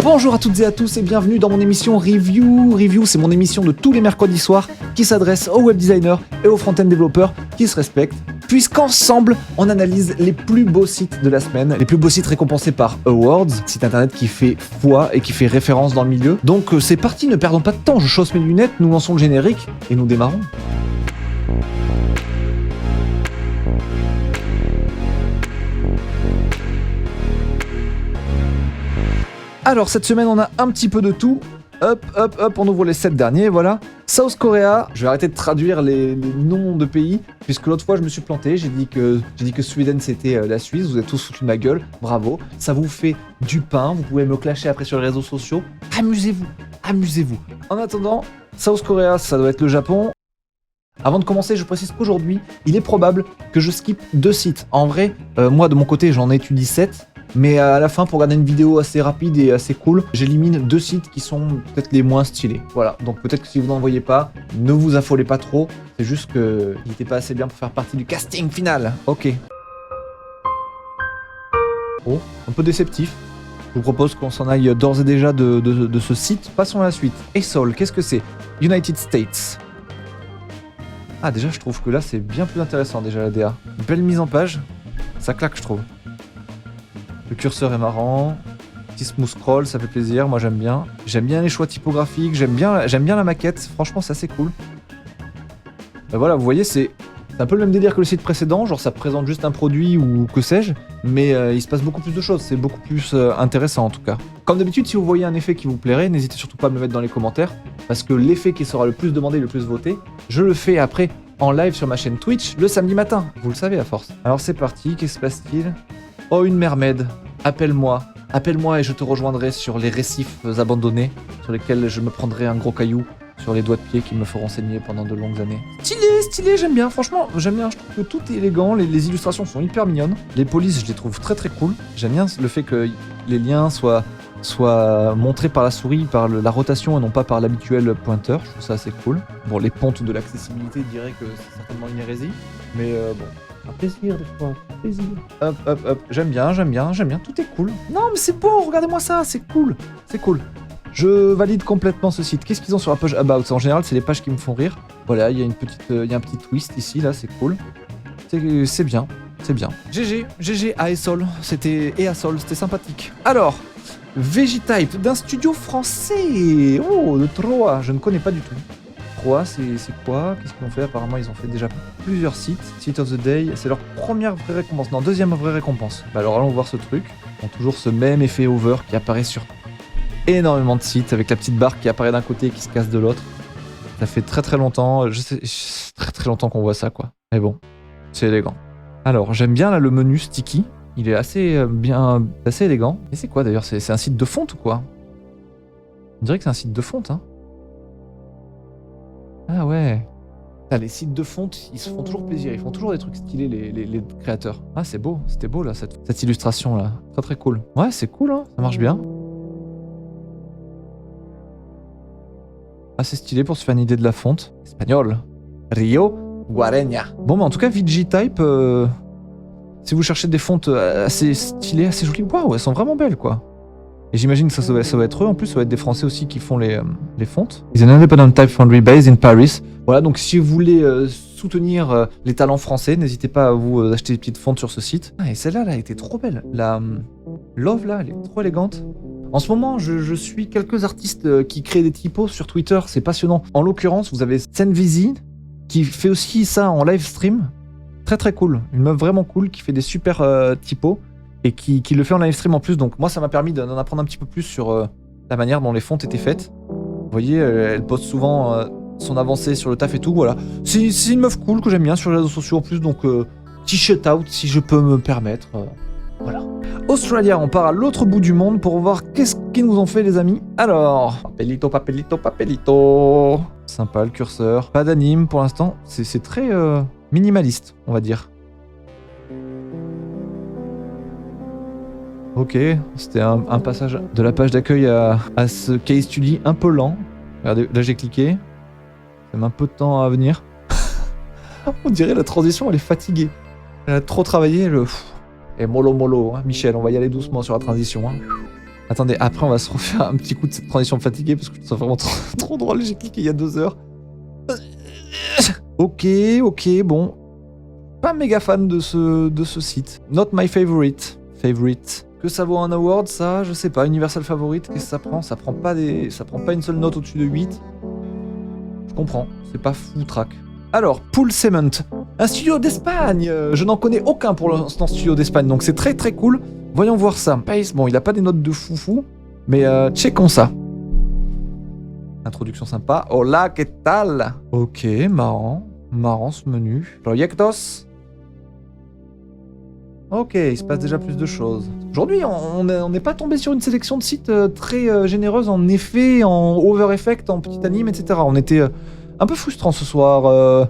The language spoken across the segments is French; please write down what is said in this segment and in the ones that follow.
Bonjour à toutes et à tous et bienvenue dans mon émission Review. Review, c'est mon émission de tous les mercredis soirs qui s'adresse aux web designers et aux front-end développeurs qui se respectent, puisqu'ensemble, on analyse les plus beaux sites de la semaine, les plus beaux sites récompensés par Awards, site internet qui fait foi et qui fait référence dans le milieu. Donc c'est parti, ne perdons pas de temps, je chausse mes lunettes, nous lançons le générique et nous démarrons. Alors cette semaine on a un petit peu de tout. Hop, on ouvre les 7 derniers, voilà. South Korea, je vais arrêter de traduire les noms de pays, puisque l'autre fois je me suis planté, j'ai dit que Sweden c'était la Suisse, vous êtes tous foutus de ma gueule, bravo. Ça vous fait du pain, vous pouvez me clasher après sur les réseaux sociaux. Amusez-vous. En attendant, South Korea, ça doit être le Japon. Avant de commencer, je précise qu'aujourd'hui, il est probable que je skippe 2 sites. En vrai, moi de mon côté j'en étudie 7. Mais à la fin, pour regarder une vidéo assez rapide et assez cool, j'élimine 2 sites qui sont peut-être les moins stylés. Voilà, donc peut-être que si vous n'en voyez pas, ne vous affolez pas trop. C'est juste qu'il n'était pas assez bien pour faire partie du casting final. Ok. Oh, un peu déceptif. Je vous propose qu'on s'en aille d'ores et déjà de ce site. Passons à la suite. ASOL, qu'est-ce que c'est? United States. Ah, déjà, je trouve que là, c'est bien plus intéressant, déjà, la DA. Belle mise en page. Ça claque, je trouve. Le curseur est marrant, petit smooth scroll, ça fait plaisir, moi j'aime bien. J'aime bien les choix typographiques, j'aime bien la maquette, franchement c'est assez cool. Ben voilà, vous voyez, c'est un peu le même délire que le site précédent, genre ça présente juste un produit ou que sais-je, mais il se passe beaucoup plus de choses, c'est beaucoup plus intéressant en tout cas. Comme d'habitude, si vous voyez un effet qui vous plairait, n'hésitez surtout pas à me le mettre dans les commentaires, parce que l'effet qui sera le plus demandé, le plus voté, je le fais après en live sur ma chaîne Twitch le samedi matin, vous le savez à force. Alors c'est parti, qu'est-ce qui se passe-t-il? Oh, une mermaid, appelle-moi et je te rejoindrai sur les récifs abandonnés sur lesquels je me prendrai un gros caillou sur les doigts de pied qui me feront saigner pendant de longues années. Stylé, j'aime bien, franchement, j'aime bien, je trouve que tout est élégant, les illustrations sont hyper mignonnes, les polices je les trouve très cool, j'aime bien le fait que les liens soient montrés par la souris, par la rotation et non pas par l'habituel pointeur, je trouve ça assez cool. Bon, les pontes de l'accessibilité diraient que c'est certainement une hérésie, mais bon... Un plaisir des fois, plaisir. Hop, j'aime bien, tout est cool. Non mais c'est beau, regardez-moi ça, c'est cool. Je valide complètement ce site. Qu'est-ce qu'ils ont sur la page About? En général, c'est les pages qui me font rire. Voilà, il y a un petit twist ici, là, c'est cool. C'est bien. GG à ASOL, c'était sympathique. Alors, Vegitype, d'un studio français. Oh, de Troyes, je ne connais pas du tout. C'est quoi? Qu'est-ce qu'ils ont fait? Apparemment, ils ont fait déjà plusieurs sites. Site of the Day, c'est leur première vraie récompense. Non, deuxième vraie récompense. Bah alors allons voir ce truc. Ils ont toujours ce même effet over qui apparaît sur énormément de sites, avec la petite barre qui apparaît d'un côté et qui se casse de l'autre. Ça fait très longtemps, très longtemps qu'on voit ça, quoi. Mais bon, c'est élégant. Alors, j'aime bien là le menu sticky. Il est assez élégant. Et c'est quoi d'ailleurs? C'est un site de fonte ou quoi? On dirait que c'est un site de fonte, hein. Ah ouais. Ah, les sites de fonte, ils se font toujours plaisir, ils font toujours des trucs stylés les créateurs. Ah c'est beau, c'était beau là cette illustration là. Très cool. Ouais c'est cool hein, ça marche bien. Ah c'est stylé pour se faire une idée de la fonte. Espagnol. Rio Guareña. Bon mais en tout cas Vegitype, si vous cherchez des fontes assez stylées, assez jolies, waouh elles sont vraiment belles quoi. Et j'imagine que ça va être eux, en plus ça va être des Français aussi qui font les fontes. It's an independent type foundry based in Paris. Voilà, donc si vous voulez soutenir les talents français, n'hésitez pas à vous acheter des petites fontes sur ce site. Ah, et celle-là, elle était trop belle. La Love, là, elle est trop élégante. En ce moment, je suis quelques artistes qui créent des typos sur Twitter, c'est passionnant. En l'occurrence, vous avez Senvizi, qui fait aussi ça en live stream. Très cool, une meuf vraiment cool qui fait des super typos. Et qui le fait en live stream en plus, donc moi ça m'a permis d'en apprendre un petit peu plus sur la manière dont les fontes étaient faites. Vous voyez, elle poste souvent son avancée sur le taf et tout, voilà. C'est une meuf cool que j'aime bien sur les réseaux sociaux en plus, donc petit shout out si je peux me permettre. Voilà. Australia, on part à l'autre bout du monde pour voir qu'est-ce qu'ils nous ont fait les amis. Alors, papelito. Sympa le curseur. Pas d'anime pour l'instant, c'est très minimaliste, on va dire. Ok, c'était un passage de la page d'accueil à ce case study un peu lent. Regardez, là j'ai cliqué. Ça met un peu de temps à venir. On dirait la transition, elle est fatiguée. Elle a trop travaillé, Et mollo, hein. Michel, on va y aller doucement sur la transition. Hein. Attendez, après on va se refaire un petit coup de cette transition fatiguée parce que je trouve ça vraiment trop drôle. J'ai cliqué il y a 2 heures. Ok, bon. Pas méga fan de ce site. Not my favorite. Que ça vaut un award, ça, je sais pas. Universal favorite, qu'est-ce que ça prend? Ça prend pas une seule note au-dessus de 8. Je comprends, c'est pas foutraque. Alors, Pool Cement, un studio d'Espagne. Je n'en connais aucun pour l'instant studio d'Espagne, donc c'est très cool. Voyons voir ça. Pace, bon, il a pas des notes de foufou, mais checkons ça. Introduction sympa. Hola, ¿qué tal? Ok, marrant ce menu. Proyectos. Ok, il se passe déjà plus de choses. Aujourd'hui, on n'est pas tombé sur une sélection de sites très généreuse en effets, en over effect, en petit anime, etc. On était un peu frustrant ce soir.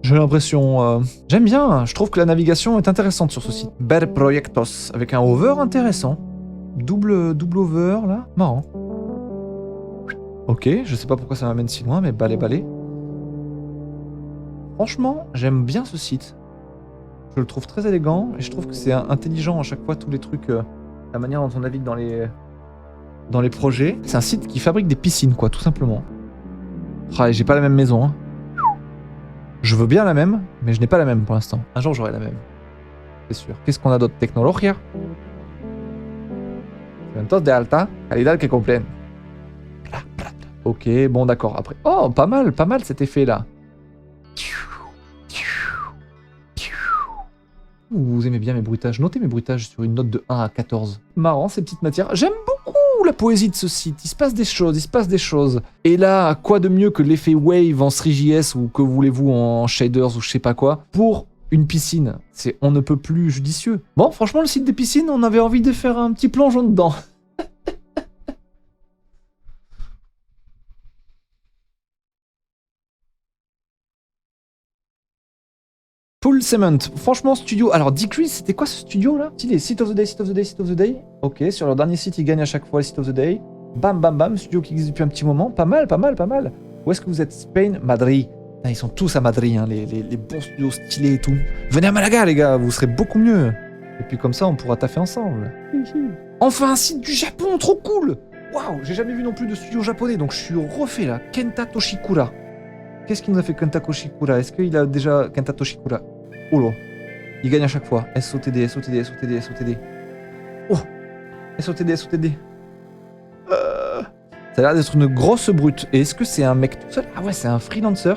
J'ai l'impression. J'aime bien, je trouve que la navigation est intéressante sur ce site. Ver Proyectos, avec un over intéressant. Double over, là. Marrant. Ok, je sais pas pourquoi ça m'amène si loin, mais balai. Franchement, j'aime bien ce site. Je le trouve très élégant et je trouve que c'est intelligent à chaque fois tous les trucs, la manière dont on navigue dans les projets. C'est un site qui fabrique des piscines, quoi, tout simplement. Ah, et j'ai pas la même maison, hein. Je veux bien la même, mais je n'ai pas la même pour l'instant. Un jour j'aurai la même, c'est sûr. Qu'est-ce qu'on a d'autre? Technologia. Eventos de alta calidad que cumplen. Ok, bon d'accord. Après, oh, pas mal cet effet là. Vous aimez bien mes bruitages. Notez mes bruitages sur une note de 1 à 14. Marrant ces petites matières. J'aime beaucoup la poésie de ce site. Il se passe des choses. Et là, quoi de mieux que l'effet wave en 3JS ou que voulez-vous en shaders ou je sais pas quoi pour une piscine. C'est on ne peut plus judicieux. Bon, franchement, le site des piscines, on avait envie de faire un petit plongeon dedans. Pool Cement, franchement studio. Alors Decrease, c'était quoi ce studio là? Stylé, Site of the Day. Ok, sur leur dernier site, ils gagnent à chaque fois le Site of the Day. Bam, studio qui existe depuis un petit moment. Pas mal. Où est-ce que vous êtes? Spain, Madrid. Ah, ils sont tous à Madrid, hein, les bons studios stylés et tout. Venez à Malaga les gars, vous serez beaucoup mieux. Et puis comme ça, on pourra taffer ensemble. Enfin un site du Japon, trop cool. Waouh, j'ai jamais vu non plus de studio japonais, donc je suis refait là. Kenta Toshikura. Qu'est-ce qu'il nous a fait Kenta Toshikura? Est-ce qu'il a déjà Kenta Toshikura? Oh là, il gagne à chaque fois. SOTD. Oh, SOTD. Ça a l'air d'être une grosse brute. Et est-ce que c'est un mec tout seul? Ah ouais, c'est un freelancer.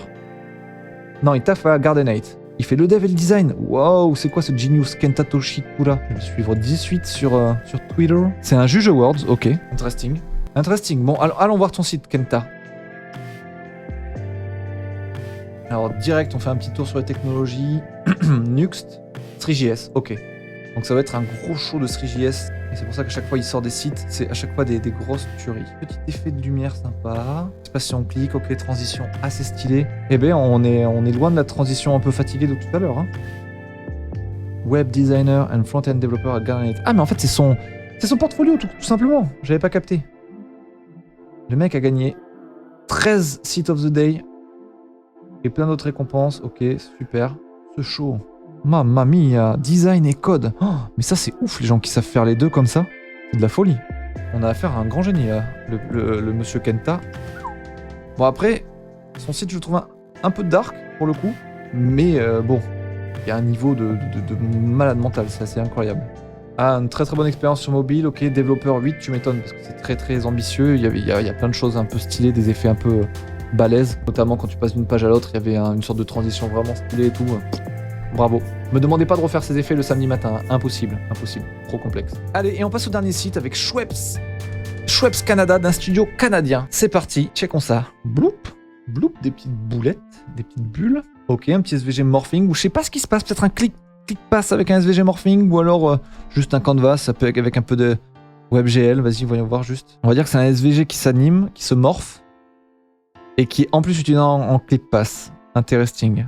Non, il taffe à Gardenite. Il fait le dev et le design. Waouh, c'est quoi ce genius Kenta Toshikura? Je vais le suivre 18 sur Twitter. C'est un juge awards, ok. Interesting. Bon, allons voir ton site, Kenta. Alors direct, on fait un petit tour sur les technologies. Nuxt, 3JS, ok. Donc ça va être un gros show de 3JS. Et c'est pour ça qu'à chaque fois il sort des sites, c'est à chaque fois des grosses tueries. Petit effet de lumière sympa. Je sais pas si on clique, ok, transition assez stylée. Eh ben on est loin de la transition un peu fatiguée de tout à l'heure. Hein. Web designer and front-end developer at Garnet. Ah mais en fait c'est son portfolio tout simplement. J'avais pas capté. Le mec a gagné 13 Site of the Day. Et plein d'autres récompenses, ok, super. Ce show. Mamma mia, design et code. Oh, mais ça c'est ouf les gens qui savent faire les deux comme ça. C'est de la folie. On a affaire à un grand génie là, le monsieur Kenta. Bon après, son site je le trouve un peu dark pour le coup. Mais bon, il y a un niveau de malade mental, c'est assez incroyable. Ah, une très bonne expérience sur mobile, ok, développeur 8, tu m'étonnes parce que c'est très ambitieux. Il y a plein de choses un peu stylées, des effets un peu balèze, notamment quand tu passes d'une page à l'autre, il y avait une sorte de transition vraiment stylée et tout. Bravo. Me demandez pas de refaire ces effets le samedi matin, hein. Impossible, trop complexe. Allez, et on passe au dernier site avec Schweppes Canada, d'un studio canadien. C'est parti, checkons ça. Bloop, des petites boulettes, des petites bulles. Ok, un petit SVG morphing, ou je sais pas ce qui se passe, peut-être un click pass avec un SVG morphing, ou alors juste un canvas, ça peut avec un peu de WebGL, vas-y, voyons voir juste. On va dire que c'est un SVG qui s'anime, qui se morphe, et qui est en plus utilisé en clip pass. Interesting.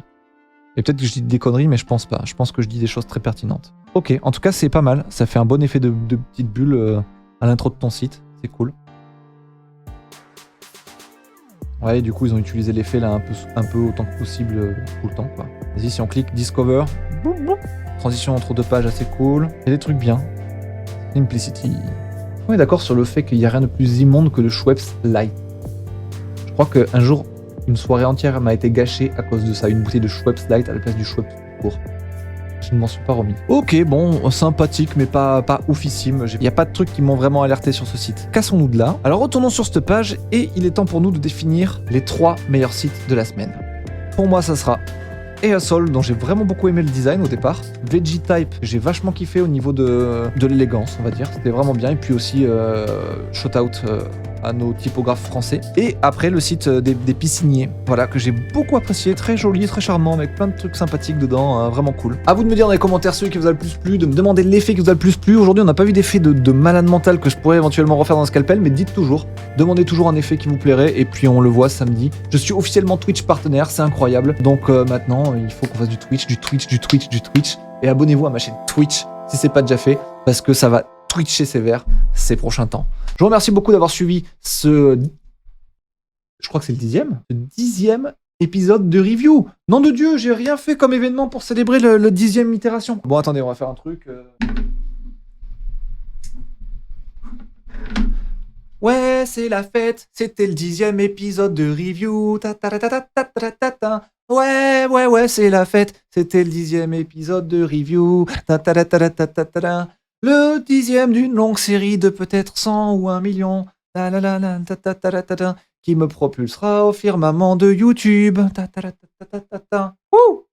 Et peut-être que je dis des conneries, mais je pense pas. Je pense que je dis des choses très pertinentes. Ok, en tout cas c'est pas mal. Ça fait un bon effet de petites bulles à l'intro de ton site. C'est cool. Ouais, du coup ils ont utilisé l'effet là un peu autant que possible tout le temps quoi. Vas-y, si on clique Discover. Transition entre deux pages assez cool. Il y a des trucs bien. Simplicity. On est d'accord sur le fait qu'il n'y a rien de plus immonde que le Schweppes Light. Je crois qu'un jour, une soirée entière m'a été gâchée à cause de ça. Une bouteille de Schweppes Light à la place du Schweppes tout court. Je ne m'en suis pas remis. Ok, bon, sympathique, mais pas oufissime. Il n'y a pas de trucs qui m'ont vraiment alerté sur ce site. Cassons-nous de là. Alors retournons sur cette page et il est temps pour nous de définir les 3 meilleurs sites de la semaine. Pour moi, ça sera Aeosol, dont j'ai vraiment beaucoup aimé le design au départ. Vegetype, j'ai vachement kiffé au niveau de l'élégance, on va dire. C'était vraiment bien. Et puis aussi, shout-out à nos typographes français. Et après, le site des pisciniers, voilà, que j'ai beaucoup apprécié. Très joli, très charmant, avec plein de trucs sympathiques dedans. Vraiment cool. À vous de me dire dans les commentaires celui qui vous a le plus plu, de me demander l'effet qui vous a le plus plu. Aujourd'hui, on n'a pas vu d'effet de malade mental que je pourrais éventuellement refaire dans Scalpel, mais dites toujours. Demandez toujours un effet qui vous plairait. Et puis, on le voit samedi. Je suis officiellement Twitch partenaire, c'est incroyable. Donc maintenant, il faut qu'on fasse du Twitch. Et abonnez-vous à ma chaîne Twitch si c'est pas déjà fait, parce que ça va Twitcher sévère ces prochains temps. Je vous remercie beaucoup d'avoir suivi je crois que c'est le 10e épisode de review. Nom de Dieu, j'ai rien fait comme événement pour célébrer le 10e itération. Bon, attendez, on va faire un truc. Ouais, c'est la fête, c'était le 10e épisode de review. Ouais, c'est la fête, c'était le 10e épisode de review. Le 10e d'une longue série de peut-être 100 ou 1 million. Qui me propulsera au firmament de YouTube. Wouh!